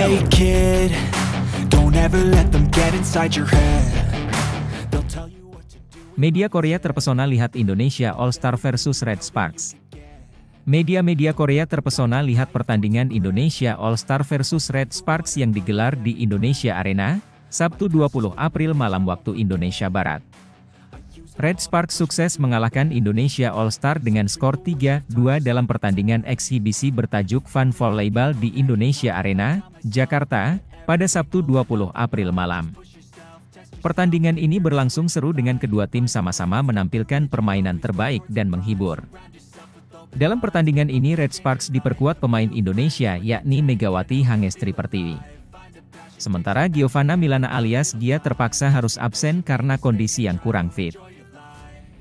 Hey kid, don't ever let them get inside your head. They'll tell you what to do. Media Korea terpesona lihat Indonesia All-Star versus Red Sparks. Media Korea terpesona lihat pertandingan Indonesia All-Star versus Red Sparks yang digelar di Indonesia Arena, Sabtu 20 April malam waktu Indonesia Barat. Red Sparks sukses mengalahkan Indonesia All-Star dengan skor 3-2 dalam pertandingan eksibisi bertajuk Fun Volleyball di Indonesia Arena, Jakarta, pada Sabtu 20 April malam. Pertandingan ini berlangsung seru dengan kedua tim sama-sama menampilkan permainan terbaik dan menghibur. Dalam pertandingan ini Red Sparks diperkuat pemain Indonesia yakni Megawati Hangestri Pertiwi. Sementara Giovanna Milana alias Gia terpaksa harus absen karena kondisi yang kurang fit.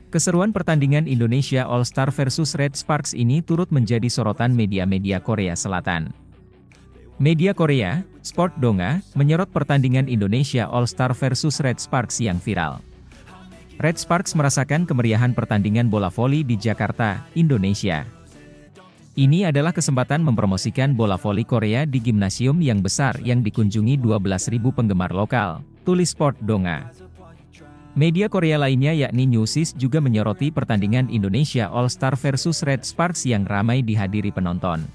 Keseruan pertandingan Indonesia All-Star versus Red Sparks ini turut menjadi sorotan media-media Korea Selatan. Media Korea, Sport Donga, menyorot pertandingan Indonesia All-Star versus Red Sparks yang viral. Red Sparks merasakan kemeriahan pertandingan bola voli di Jakarta, Indonesia. Ini adalah kesempatan mempromosikan bola voli Korea di gimnasium yang besar yang dikunjungi 12.000 penggemar lokal, tulis Sport Donga. Media Korea lainnya yakni Newsis juga menyoroti pertandingan Indonesia All-Star versus Red Sparks yang ramai dihadiri penonton.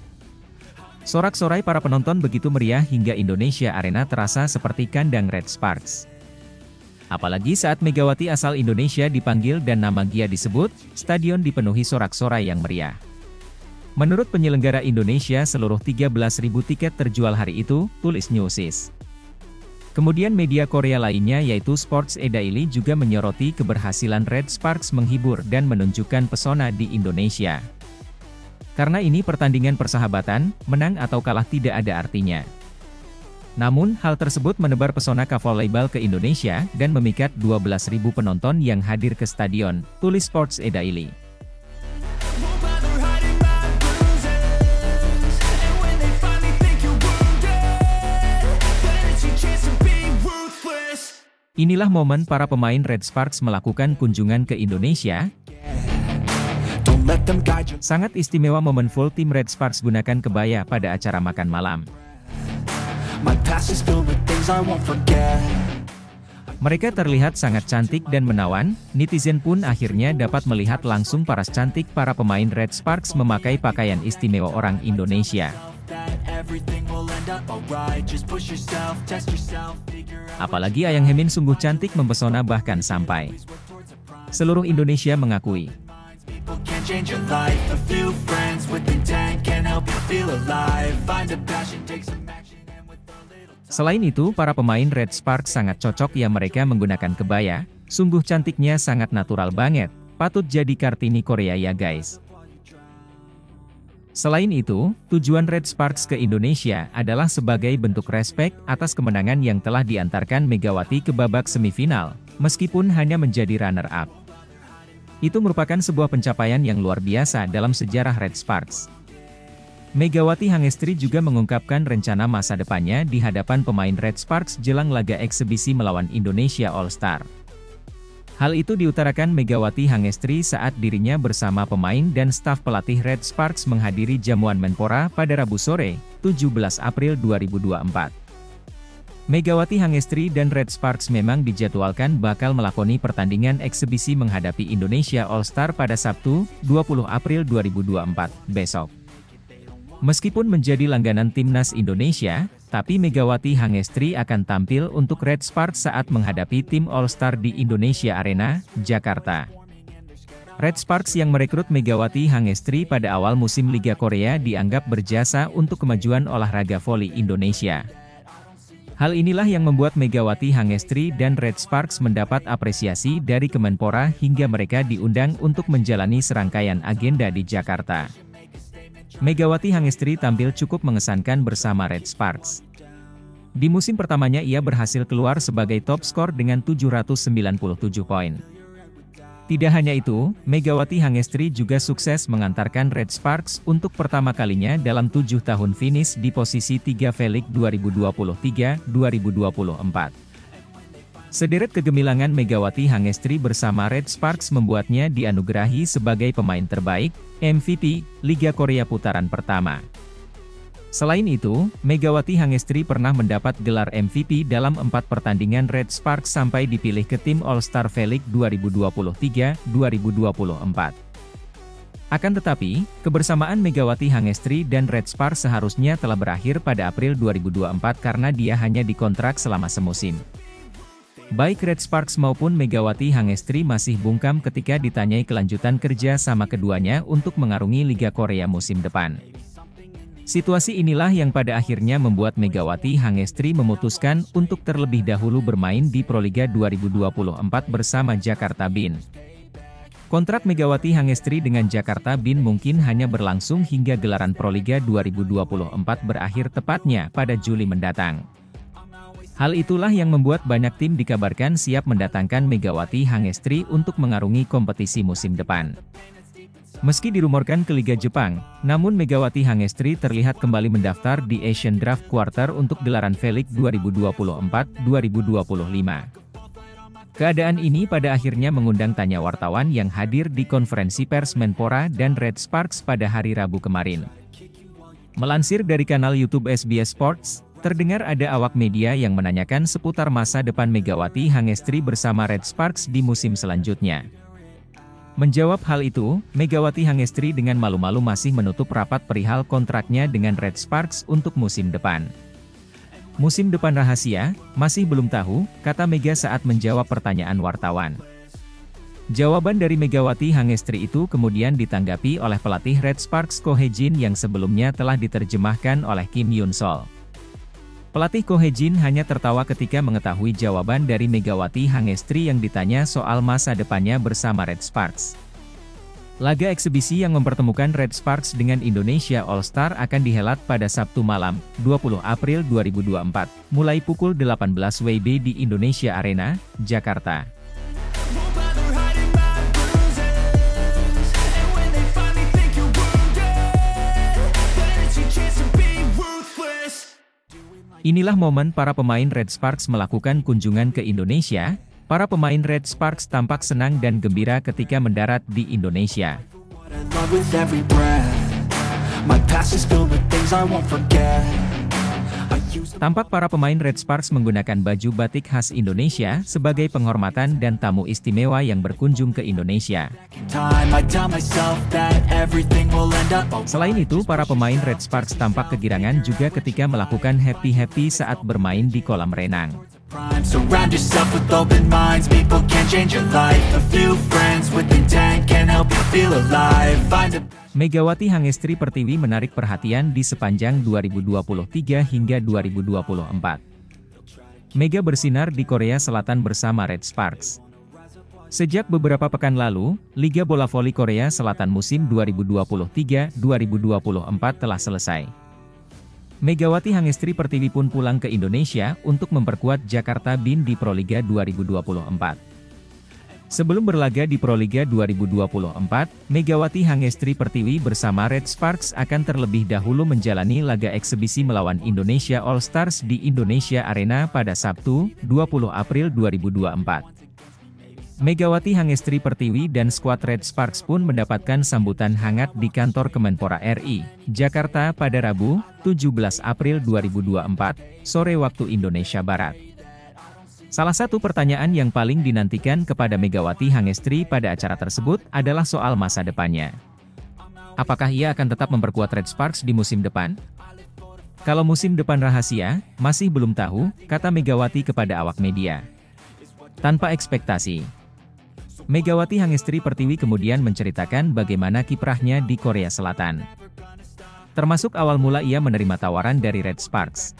Sorak-sorai para penonton begitu meriah hingga Indonesia Arena terasa seperti kandang Red Sparks. Apalagi saat Megawati asal Indonesia dipanggil dan nama Gia disebut, stadion dipenuhi sorak-sorai yang meriah. Menurut penyelenggara Indonesia seluruh 13.000 tiket terjual hari itu, tulis Newsis. Kemudian media Korea lainnya yaitu Sports A Daily juga menyoroti keberhasilan Red Sparks menghibur dan menunjukkan pesona di Indonesia. Karena ini pertandingan persahabatan, menang atau kalah tidak ada artinya. Namun, hal tersebut menebar pesona volleyball ke Indonesia dan memikat 12.000 penonton yang hadir ke stadion, tulis Sports A Daily. Inilah momen para pemain Red Sparks melakukan kunjungan ke Indonesia. Sangat istimewa momen full tim Red Sparks gunakan kebaya pada acara makan malam. Mereka terlihat sangat cantik dan menawan, netizen pun akhirnya dapat melihat langsung paras cantik para pemain Red Sparks memakai pakaian istimewa orang Indonesia. Apalagi Ayang Hemin sungguh cantik mempesona bahkan sampai seluruh Indonesia mengakui. Selain itu, para pemain Red Sparks sangat cocok ya mereka menggunakan kebaya, sungguh cantiknya sangat natural banget, patut jadi Kartini Korea ya guys. Selain itu, tujuan Red Sparks ke Indonesia adalah sebagai bentuk respek atas kemenangan yang telah diantarkan Megawati ke babak semifinal, meskipun hanya menjadi runner-up. Itu merupakan sebuah pencapaian yang luar biasa dalam sejarah Red Sparks. Megawati Hangestri juga mengungkapkan rencana masa depannya di hadapan pemain Red Sparks jelang laga eksibisi melawan Indonesia All-Star. Hal itu diutarakan Megawati Hangestri saat dirinya bersama pemain dan staf pelatih Red Sparks menghadiri jamuan Menpora pada Rabu sore, 17 April 2024. Megawati Hangestri dan Red Sparks memang dijadwalkan bakal melakoni pertandingan eksibisi menghadapi Indonesia All-Star pada Sabtu, 20 April 2024, besok. Meskipun menjadi langganan timnas Indonesia, tapi Megawati Hangestri akan tampil untuk Red Sparks saat menghadapi tim All-Star di Indonesia Arena, Jakarta. Red Sparks yang merekrut Megawati Hangestri pada awal musim Liga Korea dianggap berjasa untuk kemajuan olahraga voli Indonesia. Hal inilah yang membuat Megawati Hangestri dan Red Sparks mendapat apresiasi dari Kemenpora hingga mereka diundang untuk menjalani serangkaian agenda di Jakarta. Megawati Hangestri tampil cukup mengesankan bersama Red Sparks. Di musim pertamanya ia berhasil keluar sebagai top skor dengan 797 poin. Tidak hanya itu, Megawati Hangestri juga sukses mengantarkan Red Sparks untuk pertama kalinya dalam 7 tahun finish di posisi 3 V-League 2023-2024. Sederet kegemilangan Megawati Hangestri bersama Red Sparks membuatnya dianugerahi sebagai pemain terbaik, MVP, Liga Korea putaran pertama. Selain itu, Megawati Hangestri pernah mendapat gelar MVP dalam 4 pertandingan Red Sparks sampai dipilih ke tim All-Star V-League 2023-2024. Akan tetapi, kebersamaan Megawati Hangestri dan Red Sparks seharusnya telah berakhir pada April 2024 karena dia hanya dikontrak selama semusim. Baik Red Sparks maupun Megawati Hangestri masih bungkam ketika ditanyai kelanjutan kerja sama keduanya untuk mengarungi Liga Korea musim depan. Situasi inilah yang pada akhirnya membuat Megawati Hangestri memutuskan untuk terlebih dahulu bermain di Proliga 2024 bersama Jakarta Bin. Kontrak Megawati Hangestri dengan Jakarta Bin mungkin hanya berlangsung hingga gelaran Proliga 2024 berakhir tepatnya pada Juli mendatang. Hal itulah yang membuat banyak tim dikabarkan siap mendatangkan Megawati Hangestri untuk mengarungi kompetisi musim depan. Meski dirumorkan ke Liga Jepang, namun Megawati Hangestri terlihat kembali mendaftar di Asian Draft Quarter untuk gelaran V-League 2024-2025. Keadaan ini pada akhirnya mengundang tanya wartawan yang hadir di konferensi pers Menpora dan Red Sparks pada hari Rabu kemarin. Melansir dari kanal YouTube SBS Sports, terdengar ada awak media yang menanyakan seputar masa depan Megawati Hangestri bersama Red Sparks di musim selanjutnya. Menjawab hal itu, Megawati Hangestri dengan malu-malu masih menutup rapat perihal kontraknya dengan Red Sparks untuk musim depan. Musim depan rahasia, masih belum tahu, kata Mega saat menjawab pertanyaan wartawan. Jawaban dari Megawati Hangestri itu kemudian ditanggapi oleh pelatih Red Sparks Ko Hye-jin yang sebelumnya telah diterjemahkan oleh Kim Yoon-sol. Pelatih Ko Hye-jin hanya tertawa ketika mengetahui jawaban dari Megawati Hangestri yang ditanya soal masa depannya bersama Red Sparks. Laga eksibisi yang mempertemukan Red Sparks dengan Indonesia All-Star akan dihelat pada Sabtu malam, 20 April 2024, mulai pukul 18 WIB di Indonesia Arena, Jakarta. Inilah momen para pemain Red Sparks melakukan kunjungan ke Indonesia. Para pemain Red Sparks tampak senang dan gembira ketika mendarat di Indonesia. Tampak para pemain Red Sparks menggunakan baju batik khas Indonesia sebagai penghormatan dan tamu istimewa yang berkunjung ke Indonesia. Selain itu, para pemain Red Sparks tampak kegirangan juga ketika melakukan happy-happy saat bermain di kolam renang. Megawati Hangestri Pertiwi menarik perhatian di sepanjang 2023 hingga 2024. Mega bersinar di Korea Selatan bersama Red Sparks. Sejak beberapa pekan lalu, Liga Bola Voli Korea Selatan musim 2023-2024 telah selesai. Megawati Hangestri Pertiwi pun pulang ke Indonesia untuk memperkuat Jakarta Bin di Proliga 2024. Sebelum berlaga di Proliga 2024, Megawati Hangestri Pertiwi bersama Red Sparks akan terlebih dahulu menjalani laga eksibisi melawan Indonesia All Stars di Indonesia Arena pada Sabtu, 20 April 2024. Megawati Hangestri Pertiwi dan skuad Red Sparks pun mendapatkan sambutan hangat di kantor Kemenpora RI, Jakarta pada Rabu, 17 April 2024, sore waktu Indonesia Barat. Salah satu pertanyaan yang paling dinantikan kepada Megawati Hangestri pada acara tersebut adalah soal masa depannya. Apakah ia akan tetap memperkuat Red Sparks di musim depan? Kalau musim depan rahasia, masih belum tahu, kata Megawati kepada awak media. Tanpa ekspektasi, Megawati Hangestri Pertiwi kemudian menceritakan bagaimana kiprahnya di Korea Selatan. Termasuk awal mula ia menerima tawaran dari Red Sparks.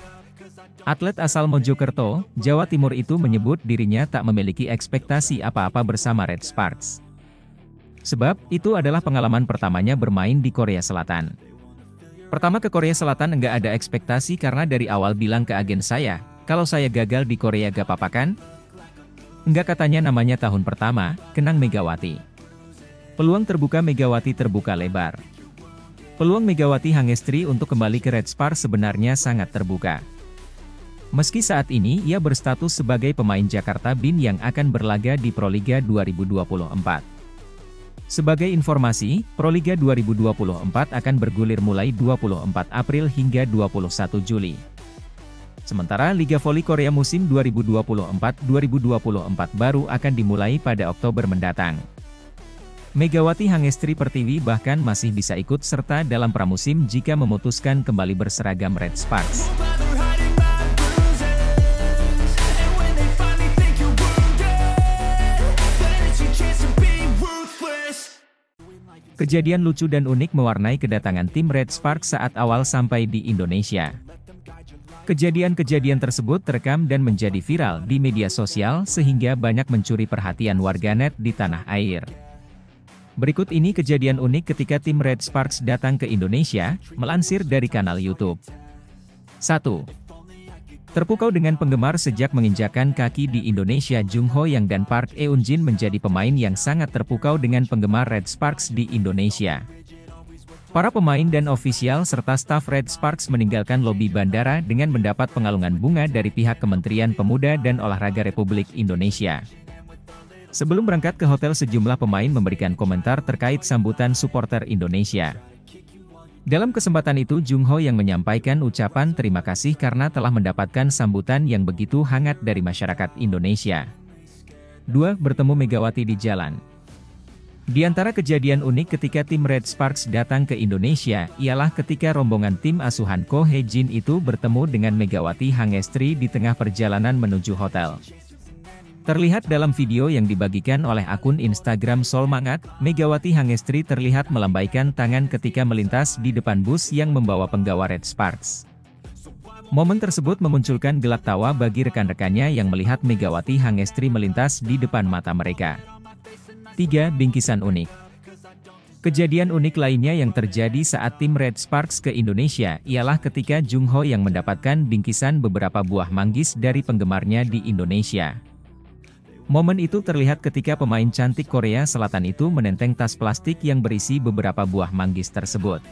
Atlet asal Mojokerto, Jawa Timur itu menyebut dirinya tak memiliki ekspektasi apa-apa bersama Red Sparks. Sebab, itu adalah pengalaman pertamanya bermain di Korea Selatan. Pertama ke Korea Selatan enggak ada ekspektasi karena dari awal bilang ke agen saya, kalau saya gagal di Korea gak apa-apa kan? Enggak, katanya, namanya tahun pertama, kenang Megawati. Peluang terbuka Megawati terbuka lebar. Peluang Megawati Hangestri untuk kembali ke Red Sparks sebenarnya sangat terbuka. Meski saat ini ia berstatus sebagai pemain Jakarta Bin yang akan berlaga di Proliga 2024. Sebagai informasi, Proliga 2024 akan bergulir mulai 24 April hingga 21 Juli. Sementara Liga Voli Korea musim 2024-2024 baru akan dimulai pada Oktober mendatang. Megawati Hangestri Pertiwi bahkan masih bisa ikut serta dalam pramusim jika memutuskan kembali berseragam Red Sparks. Kejadian lucu dan unik mewarnai kedatangan tim Red Sparks saat awal sampai di Indonesia. Kejadian-kejadian tersebut terekam dan menjadi viral di media sosial sehingga banyak mencuri perhatian warganet di tanah air. Berikut ini kejadian unik ketika tim Red Sparks datang ke Indonesia, melansir dari kanal YouTube. 1. Terpukau dengan penggemar sejak menginjakan kaki di Indonesia. Jung Ho Yang dan Park Eun Jin menjadi pemain yang sangat terpukau dengan penggemar Red Sparks di Indonesia. Para pemain dan ofisial serta staf Red Sparks meninggalkan lobi bandara dengan mendapat pengalungan bunga dari pihak Kementerian Pemuda dan Olahraga Republik Indonesia. Sebelum berangkat ke hotel, sejumlah pemain memberikan komentar terkait sambutan supporter Indonesia. Dalam kesempatan itu Jung Ho Yang menyampaikan ucapan terima kasih karena telah mendapatkan sambutan yang begitu hangat dari masyarakat Indonesia. 2. Bertemu Megawati di jalan. Di antara kejadian unik ketika tim Red Sparks datang ke Indonesia, ialah ketika rombongan tim asuhan Ko Hye Jin itu bertemu dengan Megawati Hangestri di tengah perjalanan menuju hotel. Terlihat dalam video yang dibagikan oleh akun Instagram Solmangat, Megawati Hangestri terlihat melambaikan tangan ketika melintas di depan bus yang membawa penggawa Red Sparks. Momen tersebut memunculkan gelak tawa bagi rekan-rekannya yang melihat Megawati Hangestri melintas di depan mata mereka. 3. Bingkisan unik. Kejadian unik lainnya yang terjadi saat tim Red Sparks ke Indonesia ialah ketika Jung Ho Yang mendapatkan bingkisan beberapa buah manggis dari penggemarnya di Indonesia. Momen itu terlihat ketika pemain cantik Korea Selatan itu menenteng tas plastik yang berisi beberapa buah manggis tersebut.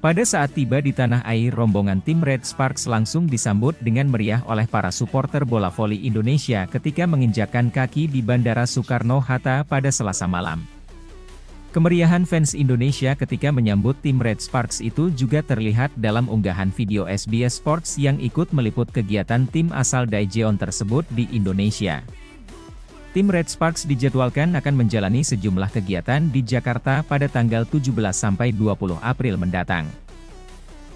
Pada saat tiba di tanah air, rombongan tim Red Sparks langsung disambut dengan meriah oleh para supporter bola voli Indonesia ketika menginjakkan kaki di Bandara Soekarno-Hatta pada Selasa malam. Kemeriahan fans Indonesia ketika menyambut tim Red Sparks itu juga terlihat dalam unggahan video SBS Sports yang ikut meliput kegiatan tim asal Daejeon tersebut di Indonesia. Tim Red Sparks dijadwalkan akan menjalani sejumlah kegiatan di Jakarta pada tanggal 17 sampai 20 April mendatang.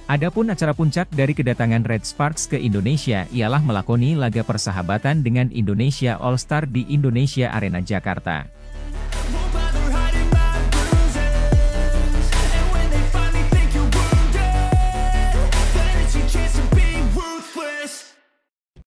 Adapun acara puncak dari kedatangan Red Sparks ke Indonesia ialah melakoni laga persahabatan dengan Indonesia All Star di Indonesia Arena Jakarta.